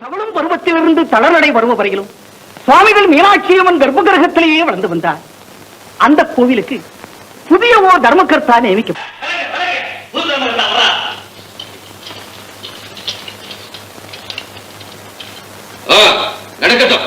தவளும் பருவத்திலிருந்து தளர்நடை பருவ வரையிலும் சுவாமிகள் மீனாட்சியம்மன் கர்ப்பகிரகத்திலேயே வளர்ந்து வந்தார். அந்த கோவிலுக்கு புதிய ஓர் தர்மகர்த்தா நியமிக்கும். நடக்கட்டும்.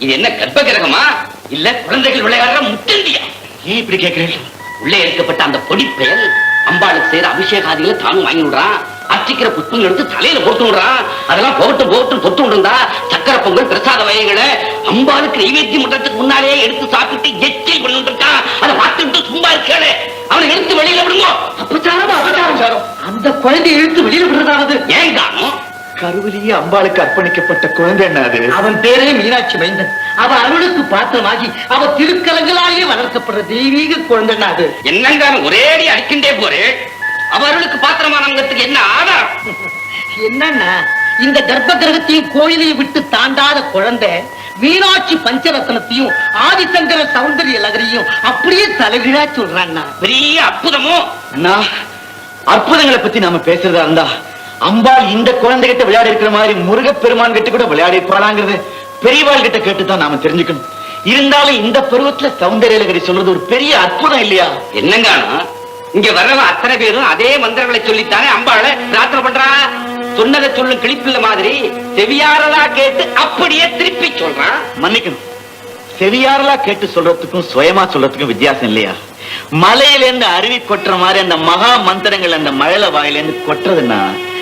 இது என்ன கர்ப்பகிரகமா இல்ல குழந்தைகள் விளையாடுற முத்தண்டியா? ஏன் இப்படி கேட்கிறீர்கள்? உள்ளே எடுக்கப்பட்ட அந்த பொடி பெயர் அம்பாளுக்கு செய்யற அபிஷேகாதிகளை தானும் வாங்கி விடுறான். அர்ச்சிக்கிற புஷ்பங்கள் எடுத்து தலையில போட்டு விடுறான். அதெல்லாம் போகட்டும் தொட்டு விடுறா. சக்கரை பொங்கல் பிரசாத வகைகளை அம்பாளுக்கு நைவேத்தியம் பண்றதுக்கு முன்னாலே எடுத்து சாப்பிட்டு எச்சில் பண்ணிட்டு இருக்கான். அதை பார்த்துட்டு சும்மா இருக்காளே, அவனை எடுத்து வெளியில விடுங்க. அபச்சாரம். அந்த குழந்தையை இழுத்து வெளியில விடுறதாவது ஏன் காரணம்? கருவிலேயே அம்பாளுக்கு அர்ப்பணிக்கப்பட்ட குழந்தை என்ன அது? அவன் பேரே மீனாட்சி மைந்தன். அவ அருளுக்கு பாத்திரமாகி அவ திருக்கலங்களாலே வளர்க்கப்படுற தெய்வீக குழந்தை அது. என்னங்க ஒரேடி அடிக்கின்றே போறேன். அவ அருளுக்கு பாத்திரமானவங்களுக்கு என்ன ஆதாரம்? என்னன்னா இந்த கர்ப்ப கிரகத்தையும் கோயிலையும் விட்டு தாண்டாத குழந்தை மீனாட்சி பஞ்சரத்னத்தையும் ஆதிசங்கர சௌந்தரிய லகரியும் அப்படியே தலைகீழா சொல்றான். பெரிய அற்புதமோ? அற்புதங்களை பத்தி நாம பேசுறதா இருந்தா அம்பாள் இந்த குழந்தைகிட்ட விளையாடி இருக்கிற மாதிரி முருகப்பெருமான் கிட்ட கூட விளையாடி இருப்பாளாங்கிறது பெரியவாள் கிட்ட கேட்டுதான் நாம தெரிஞ்சுக்கணும். இருந்தாலும் இந்த பருவத்துல சௌந்தரியலகரி சொல்றது ஒரு பெரிய அற்புதம் இல்லையா? என்னங்க இங்க வர்றவன் அத்தனை பேரும் அதே மந்திரங்களை சொல்லித்தானே அம்பாளை பிரார்த்தனை பண்றா. சொன்னதை சொல்லும் கிளிப்பில்ல மாதிரி செவியாரலா கேட்டு அப்படியே திருப்பி சொல்றான். மன்னிக்கணும், செவியாரலா கேட்டு சொல்றதுக்கும் சுயமா சொல்றதுக்கும் வித்தியாசம் இல்லையா? மலையில இருந்து அருவி கொட்டுற மாதிரி அந்த மகா மந்திரங்கள் அந்த மழை வாயில இருந்து கொட்டுறதுன்னா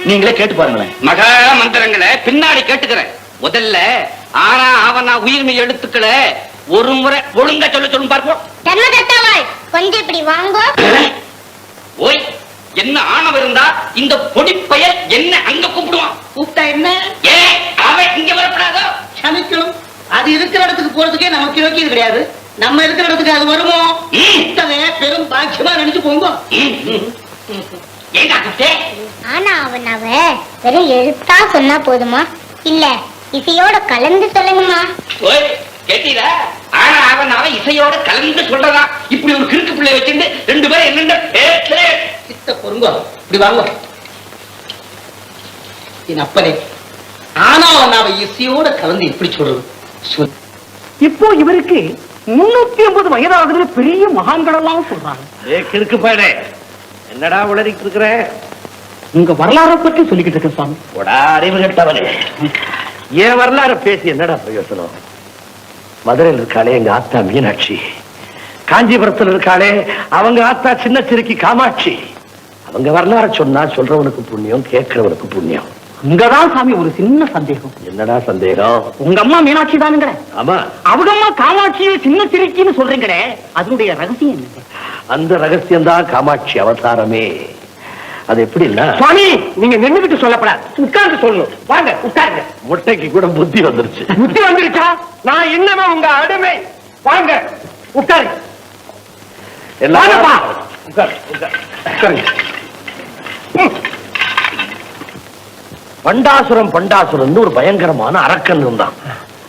நீங்களே கேட்டு பாருங்களேன். மகா மந்திரங்களை பின்னாடி கேட்டுக்கிறேன். முதல்ல ஆனா ஆவனா உயிர்மை எழுத்துக்களை ஒரு முறை ஒழுங்கா சொல்ல பார்ப்போம். கொஞ்சம் இப்படி வாங்க. ஓய், என்ன ஆணவம் இருந்தா இந்த பொடி பெயர் என்ன அங்க கூப்பிடுவான்? கூப்பிட்டா என்ன? ஏன் அவன் இங்க வரப்படாதோ? சமைக்கணும். அது இருக்கிற இடத்துக்கு போறதுக்கே நமக்கு யோக்கியது கிடையாது. நம்ம இருக்கிற இடத்துக்கு அது வருமோ? பெரும் பாக்கியமா நினைச்சு போங்க. ஆனா அவன் அவ வெறும் எழுத்தா சொன்னா போதுமா, இல்ல இசையோட கலந்து சொல்லுங்கம்மா. கேட்டீரா? ஆனா அவன் இசையோட கலந்து சொல்றதா? இப்படி ஒரு கிறுக்கு பிள்ளை வச்சிருந்து ரெண்டு பேரும் என்னென்ன சித்த பொருங்க. இப்படி வாங்க. என் அப்பனே, ஆனா அவன் இசையோட கலந்து எப்படி சொல்றது? இப்போ இவருக்கு 350 வயதாகுது. பெரிய மகான்கள் எல்லாம் சொல்றாங்க. கிறுக்கு பயனே, என்னடா உளறிட்டு இருக்கிற? உங்க வரலாறை பற்றி சொல்லிக்கிட்டு இருக்க சாமி. அறிவு கட்டவனே, என் வரலாறு பேசி என்னடா பிரயோசனம்? மதுரையில் இருக்காளே எங்க ஆத்தா மீனாட்சி, காஞ்சிபுரத்தில் இருக்காளே அவங்க ஆத்தா சின்ன சிறுக்கி காமாட்சி. அவங்க வரலாறு சொன்னா சொல்றவனுக்கு புண்ணியம், கேட்கிறவனுக்கு புண்ணியம். இங்கதான் சாமி ஒரு சின்ன சந்தேகம். என்னடா சந்தேகம்? உங்க அம்மா மீனாட்சி தானுங்க. ஆமா. அவங்க அம்மா காமாட்சியை சின்ன சிறுக்கின்னு சொல்றீங்களே, அதனுடைய ரகசியம் என்ன? அந்த ரகசியம் தான் காமாட்சி அவதாரமே. அது எப்படி இல்ல சுவாமி, நீங்க நின்றுகிட்டு சொல்லப்படாது, உட்கார்ந்து சொல்லணும். வாங்க உட்காருங்க. முட்டைக்கு கூட புத்தி வந்துருச்சு. புத்தி வந்துருச்சா? நான் என்னமா உங்க அடிமை? வாங்க உட்காருங்க. பண்டாசுரம் ஒரு பயங்கரமான அரக்கன் இருந்தான்.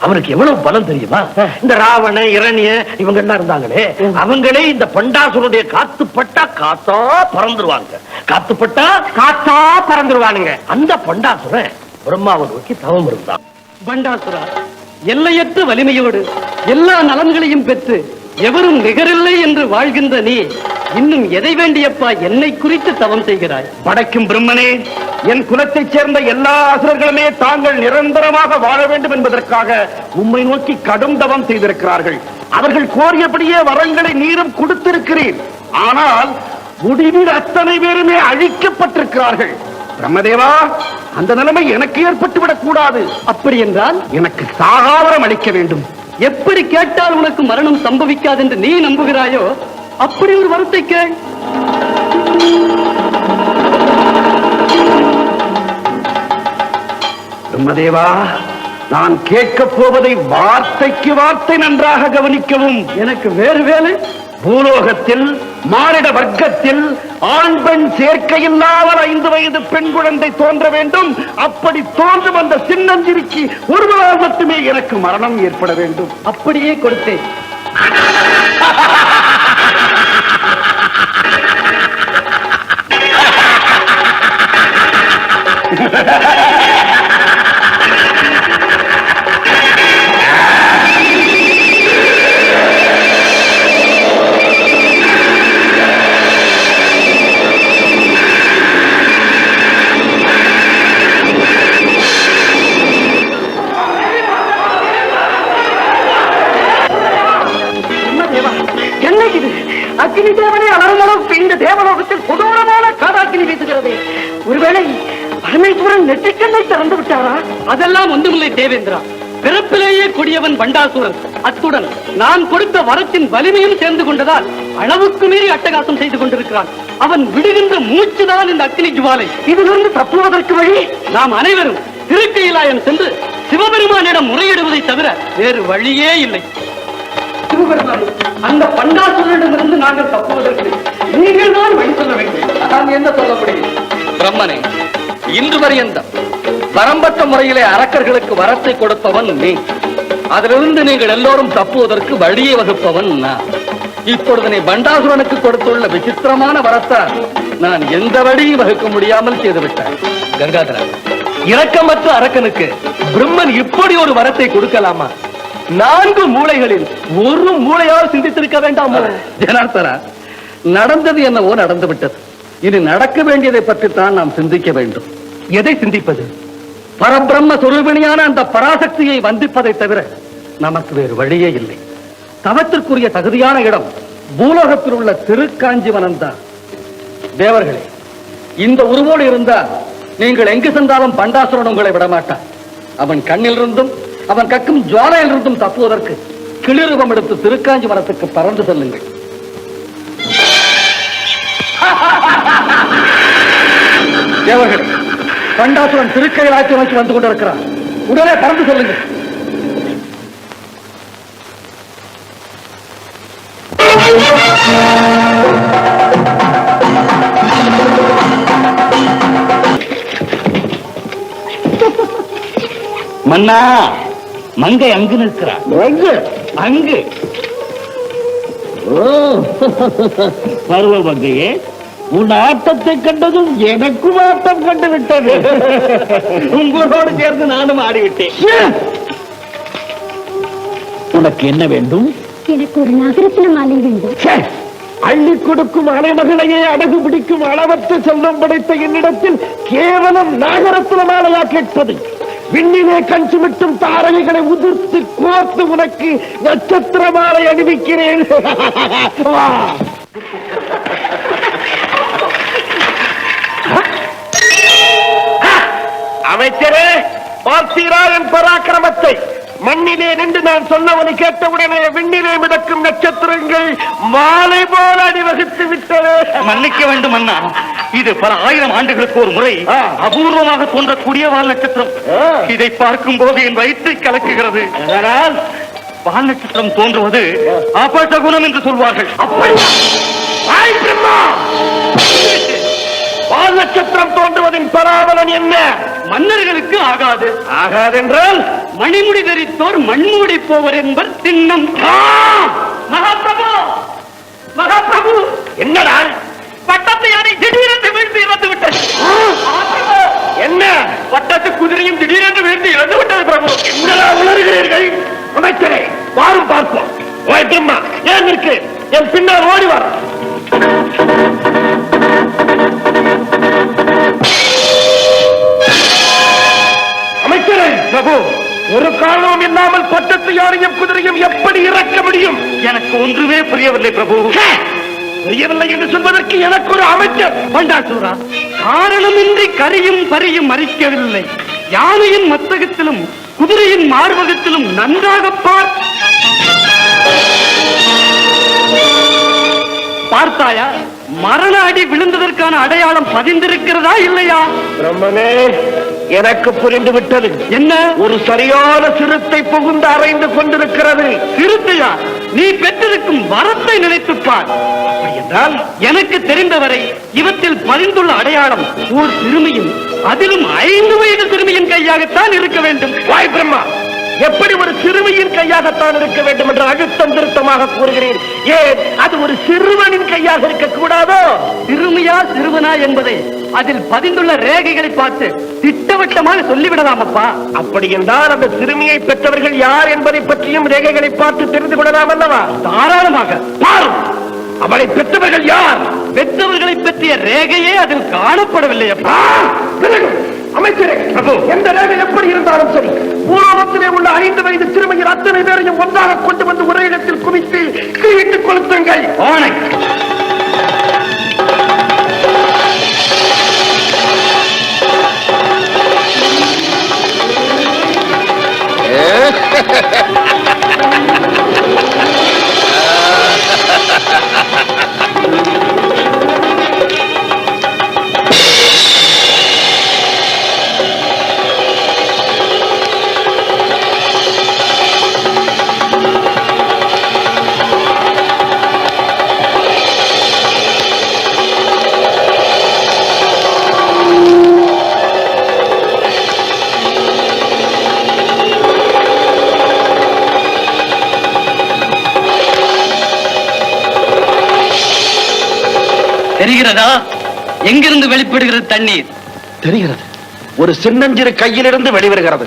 அவனுக்கு எவ்வளவு பலம் தெரியுமா? இந்த ராவண இரணிய இவங்க எல்லாம் இருந்தாங்களே, அவங்களே இந்த பண்டாசுரனுடைய காத்துப்பட்டா காத்தா பறந்துருவாங்க. காத்துப்பட்டா காத்தா பறந்துருவானுங்க. அந்த பண்டாசுரன் பிரம்மாவை நோக்கி தவம் இருந்தான். பண்டாசுரா, எல்லையற்ற வலிமையோடு எல்லா நலன்களையும் பெற்று எவரும் நிகரில்லை என்று வாழ்கின்ற நீ இன்னும் எதை வேண்டியப்பா என்னை குறித்து தவம் செய்கிறாய்? படைக்கும் பிரம்மனே, என் குலத்தைச் சேர்ந்த எல்லா அசுரர்களுமே தாங்கள் நிரந்தரமாக வாழ வேண்டும் என்பதற்காக உம்மை நோக்கி கடும் தவம் செய்திருக்கிறார்கள். அவர்கள் கோரியபடியே வரங்களை நீரும் கொடுத்திருக்கிறீர். ஆனால் முடிவில் அத்தனை பேருமே அழிக்கப்பட்டிருக்கிறார்கள். பிரம்மதேவா, அந்த நிலைமை எனக்கு ஏற்பட்டுவிடக் கூடாது. அப்படி என்றால் எனக்கு சாகாவரம் அளிக்க வேண்டும். எப்படி கேட்டால் உனக்கு மரணம் சம்பவிக்காது என்று நீ நம்புகிறாயோ அப்படி ஒரு வரத்தை கேள். பிரம்மதேவா, நான் கேட்கப் போவதை வார்த்தைக்கு வார்த்தை நன்றாக கவனிக்கவும். எனக்கு வேறு வேலை. பூலோகத்தில் மானிட வர்க்கத்தில் ஆண் பெண் சேர்க்கையில்லாமல் 5 வயது பெண் குழந்தை தோன்ற வேண்டும். அப்படி தோன்றும் அந்த சின்னஞ்சிரிக்கு ஒருவரால் மட்டுமே எனக்கு மரணம் ஏற்பட வேண்டும். அப்படியே கொடுத்தேன். அக்னி தேவனே அலறுமளவுக்கு இந்த தேவலோகத்தில் கொடூரமான காடாக்கினி வீசுகிறது. ஒருவேளை பரமேஸ்வரன் நெற்றிக்கண்ணை திறந்து விட்டாரா? அதெல்லாம் ஒன்றுமில்லை தேவேந்திரா. பிறப்பிலேயே கொடியவன் பண்டாசுரன். அத்துடன் நான் கொடுத்த வரத்தின் வலிமையும் சேர்ந்து கொண்டதால் அளவுக்கு மீறி அட்டகாசம் செய்து கொண்டிருக்கிறான். அவன் விடுகின்ற மூச்சுதான் இந்த அக்னி ஜுவாலை. இதிலிருந்து தப்புவதற்கு வழி நாம் அனைவரும் திருக்கையிலாயம் சென்று சிவபெருமானிடம் முறையிடுவதை தவிர வேறு வழியே இல்லை. சிவபெருமான், அந்த பண்டாசுரனிடமிருந்து நாங்கள் தப்புவதற்கு நீங்கள் தான் வழி சொல்ல வேண்டும். நான் என்ன சொல்ல முடியும்? பிரம்மனே, இன்று வரையந்தம் வரம்பற்ற முறையிலே அரக்கர்களுக்கு வரத்தை கொடுப்பவன் நீ. அதிலிருந்து நீங்கள் எல்லோரும் தப்புவதற்கு வழியை வகுப்பவன் நான். இப்பொழுது நீ பண்டாசுரனுக்கு கொடுத்துள்ள விசித்திரமான வரத்தால் நான் எந்த வழியும் வகுக்க முடியாமல் செய்துவிட்டேன். கங்காதரா, இரக்கமற்ற அரக்கனுக்கு பிரம்மன் இப்படி ஒரு வரத்தை கொடுக்கலாமா? 4 மூளைகளில் ஒரு மூளையால் சிந்தித்திருக்க வேண்டாமோ? ஜனார்த்தனா, நடந்தது என்னவோ நடந்து விட்டது. இனி நடக்க வேண்டியதை பற்றித்தான் நாம் சிந்திக்க வேண்டும். எதை சிந்திப்பது? பரபிரம்ம சொரூபிணியான அந்த பராசக்தியை வந்திப்பதை தவிர நமக்கு வேறு வழியே இல்லை. தவத்திற்குரிய தகுதியான இடம் பூலோகத்தில் உள்ள திருக்காஞ்சிவனம் தான். தேவர்களே, இந்த உருவோடு இருந்தால் நீங்கள் எங்கு சென்றாலும் பண்டாசுரன் உங்களை விடமாட்டான். அவன் கண்ணிலிருந்தும் அவன் கக்கும் ஜுவாலையிலிருந்தும் தப்புவதற்கு கிளிரூபம் எடுத்து திருக்காஞ்சி மரத்துக்கு பறந்து செல்லுங்கள். தேவர்களே, பண்டாசுரன் திருக்கையிலாயத்தை நோக்கி வந்து கொண்டிருக்கிறான். உடனே பறந்து செல்லுங்கள். மன்னா, மங்கை அங்கு நிற்கிறார். அங்கு பருவ மங்கையே, உன் ஆட்டத்தை கண்டதும் எனக்கும் ஆட்டம் கண்டு விட்டது. உங்களோடு சேர்ந்து நானும் ஆடிவிட்டேன். உனக்கு என்ன வேண்டும்? எனக்கு ஒரு நகரத்துல மாலை வேண்டும். அள்ளி கொடுக்கும் அலைமகளையே அடகு பிடிக்கும் அளவற்ற செல்வம் படைத்த என்னிடத்தில் கேவலம் நாகரத்ன மாலையா கேட்பது? விண்ணிலே கஞ்சி மிட்டும் தாரகைகளை உதிர்த்து கோர்த்து உனக்கு நட்சத்திர மாலை அணிவிக்கிறேன். அமைச்சரே, பார்த்தீரா என் பராக்கிரமத்தை? மண்ணிலே நின்று நான் சொன்னவனை கேட்டவுடனே விண்ணிலே மிதக்கும் நட்சத்திரங்கள் மாலை போல அணிவகுத்து விட்டது. மன்னிக்க வேண்டும் அண்ணா, இது பல 1000 ஆண்டுகளுக்கு ஒரு முறை அபூர்வமாக தோன்றக்கூடிய வால் நட்சத்திரம். இதை பார்க்கும் போது என் வயிற்றை கலக்குகிறது. அதனால் வால் நட்சத்திரம் தோன்றுவது அபசகுணம் என்று சொல்வார்கள். வால் நட்சத்திரம் தோன்றுவதின் பராபலன் என்ன? மன்னர்களுக்கு ஆகாது. ஆகாதென்றால் மணிமுடி தரித்தோர் மண்மூடி போவர் என்பர் சின்னம். மகாபிரபு, மகாபிரபு, என்னடா பட்டத்து யானை திடீரென்று வீழ்ந்து இறந்து விட்டது. என்ன? பட்டத்து குதிரையும் திடீரென்று வீழ்ந்து இறந்து விட்டது பிரபு. என்னடா உணர்கிறீர்கள்? அமைச்சரே, வாரும் பார்ப்போம். பிரம்மா, ஏன் இருக்கு? என் பின்னால் ஓடி வர. அமைச்சரே பிரபு, ஒரு காரணமும் இல்லாமல் பட்டத்து யானையும் குதிரையும் எப்படி இறக்க முடியும்? எனக்கு ஒன்றுமே புரியவில்லை பிரபு. புரியவில்லை என்று சொல்வதற்கு எனக்கு ஒரு அமைச்சர் பண்டாசூரா, காரணமின்றி கரியும் பரியும் மறிக்கவில்லை. யானையின் மத்தகத்திலும் குதிரையின் மார்பகத்திலும் நன்றாக பார்த்தாயா? மரண அடி விழுந்ததற்கான அடையாளம் பதிந்திருக்கிறதா இல்லையா? பிரம்மனே, எனக்கு புரிந்து விட்டது. என்ன? ஒரு சரியான சிறுத்தை புகுந்து அறைந்து கொண்டிருக்கிறது. சிறுத்தையா? நீ பெற்றிருக்கும் வரத்தை நினைத்துப்பார். என்றால் எனக்கு தெரிந்தவரை இவற்றில் பதிந்துள்ள அடையாளம் ஓர் சிறுமியின், அதிலும் 5 வயது சிறுமியின் கையாகத்தான் இருக்க வேண்டும். வாய் பிரம்மா, எப்படி ஒரு சிறுமியின் கையாகத்தான் இருக்க வேண்டும் என்று அழுத்தம் திருத்தமாக கூறுகிறேன். ஏன் அது ஒரு சிறுவனின் கையாக இருக்கக்கூடாதோ? சிறுமியா சிறுவனா என்பதை அதில் பதிந்துள்ள ரேகைகளை பார்த்து திட்டவட்டமாக சொல்லிவிடலாம் அப்பா. அப்படி என்றால் அந்த சிறுமியை பெற்றவர்கள் யார் என்பதை பற்றியும் ரேகைகளை பார்த்து தெரிந்து கொள்ளலாம் அல்லவா? தாராளமாக. பாரும், அவளை பெற்றவர்கள் யார்? பெற்றவர்களை பற்றிய ரேகையே அதில் காணப்படவில்லை அப்பா. அமைச்சரே, எந்த ரேகை எப்படி இருந்தாலும் சரி, பூலோகத்திலே உள்ள 5 வயது சிறுமியின் அத்தனை பேரையும் ஒன்றாக கொண்டு வந்து ஒரே இடத்தில் குவித்து தீயிட்டுக் கொளுத்துங்கள். ஆணை. தெரிகிறதா? எங்கிருந்து வெளிப்படுகிறது தண்ணீர்? தெரிகிறது. ஒரு சின்னஞ்சிறு கையிலிருந்து வெளிவருகிறது.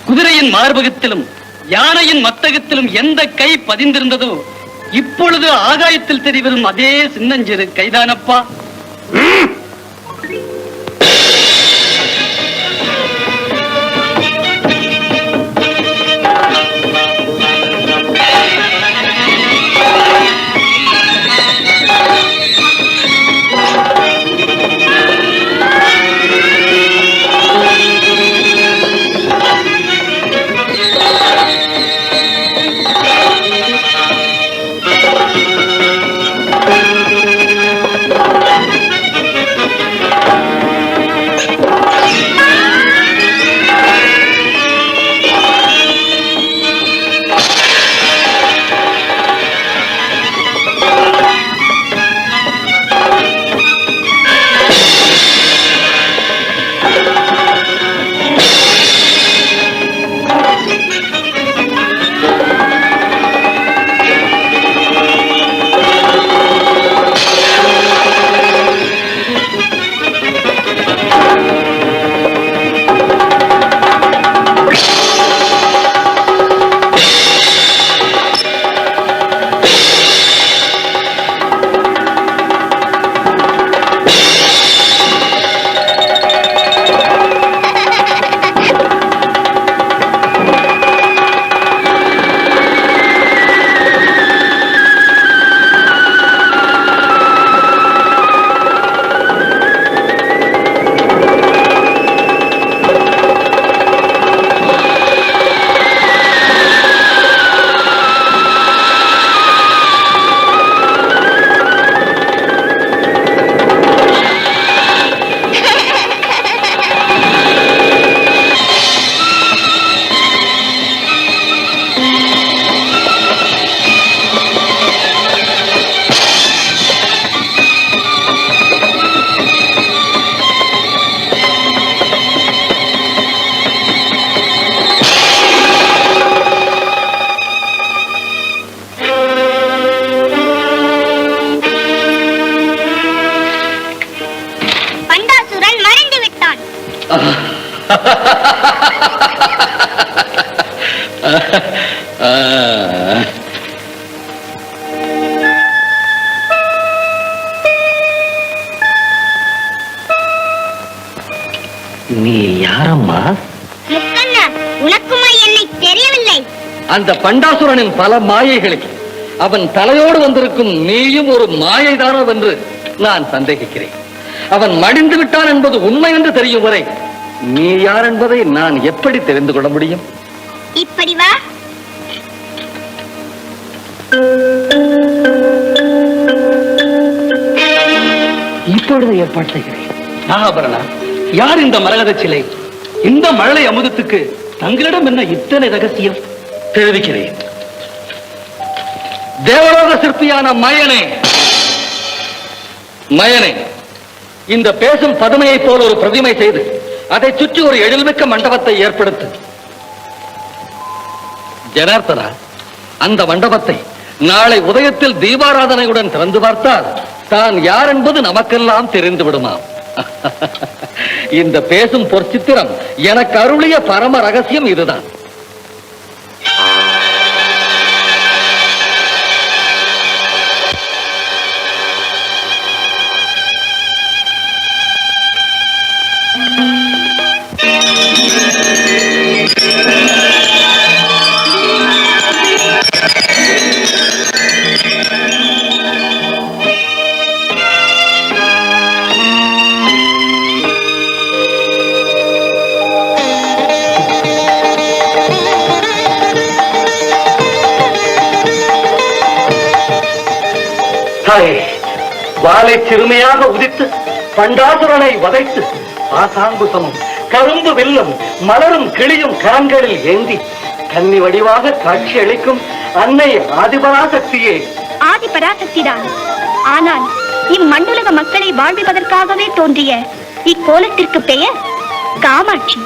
குதிரையின் மார்பகத்திலும் யானையின் மத்தகத்திலும் எந்த கை பதிந்திருந்ததோ இப்பொழுது ஆகாயத்தில் தெரிவரும் அதே சின்னஞ்சிறு கைதானப்பா. அந்த பண்டாசுரனின் பல மாயைகளில் அவன் தலையோடு வந்திருக்கும் நீயும் ஒரு மாயைதானோ என்று நான் சந்தேகிக்கிறேன். அவன் மடிந்து விட்டான் என்பது உண்மை என்று தெரியும் வரை நீ யார் என்பதை நான் எப்படி தெரிந்து கொள்ள முடியும்? இப்படி வா. இப்பொழுது ஏற்பாடு செய்கிறேன். மகாபரணா, யார் இந்த மரகத சிலை? இந்த மழலை அமுதத்துக்கு தங்களிடம் என்ன இத்தனை ரகசியம்? தெரிவிக்கிறேன். தேவலோக சிற்பியான மயனே, மயனே, இந்த பேசும் பதுமையை போல ஒரு பிரதிமை செய்து அதை சுற்றி ஒரு எழில்மிக்க மண்டபத்தை ஏற்படுத்து. ஜனார்த்தனா, அந்த மண்டபத்தை நாளை உதயத்தில் தீபாராதனையுடன் திறந்து பார்த்தால் தான் யார் என்பது நமக்கெல்லாம் தெரிந்து விடுமாம். இந்த பேசும் பொற்சித்திரம் எனக்கு அருளிய பரம ரகசியம் இதுதான். வாளை சிறுமையாக உதித்து பண்டாசுரனை வதைத்து ஆசாங்குசமும் கரும்பு வெல்லும் மலரும் கிளியும் கரங்களில் ஏந்தி கன்னி வடிவாக காட்சி அளிக்கும் அன்னை ஆதிபராசக்தியே. ஆதிபராசக்திதான். ஆனால் இம்மண்டுலக மக்களை வாழ்விப்பதற்காகவே தோன்றிய இக்கோலத்திற்கு பெயர் காமாட்சி.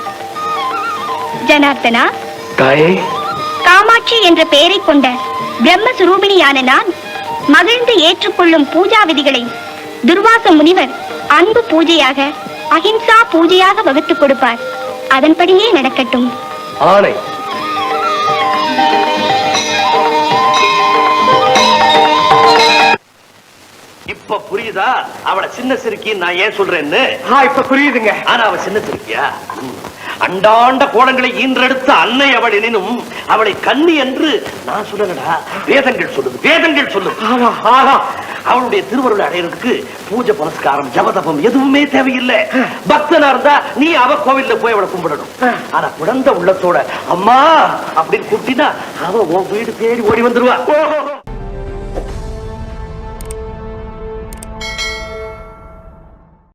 ஜனார்த்தனா, தாயே, காமாட்சி என்ற பெயரை கொண்ட பிரம்மஸ்வரூபிணியான நான் மகிழ்ந்து ஏற்றுக்கொள்ளும் பூஜா விதிகளை துர்வாச முனிவர் அன்பு பூஜையாக, அஹிம்சா பூஜையாக வகுத்துக் கொடுப்பார். அதன்படியே நடக்கட்டும். ஆணை. இப்ப புரியுதா அவளை சின்ன சிறுக்கி நான் ஏன் சொல்றேன்னு? இப்ப புரியுதுங்க. ஆனா அவ சின்ன சிறுக்கியா? அண்டாண்ட கோலங்களை ஈன்றெடுத்த அன்னை அவள் எனினும் அவளை கன்னி என்று நான் சொல்லலடா, வேதங்கள் சொல்லுது, வேதங்கள் சொல்லுது. அவளுடைய திருவருளை அடையிறதுக்கு பூஜை புனஸ்காரம் ஜபதபம் எதுவுமே தேவையில்லை. பக்தனா இருந்தா நீ அவ கோவில்ல போய் அவளை கும்பிடணும். ஆனா குழந்தை உள்ளத்தோட அம்மா அப்படின்னு கூப்பிட்டீங்கன்னா அவ உன் வீடு தேடி ஓடி வந்துருவா.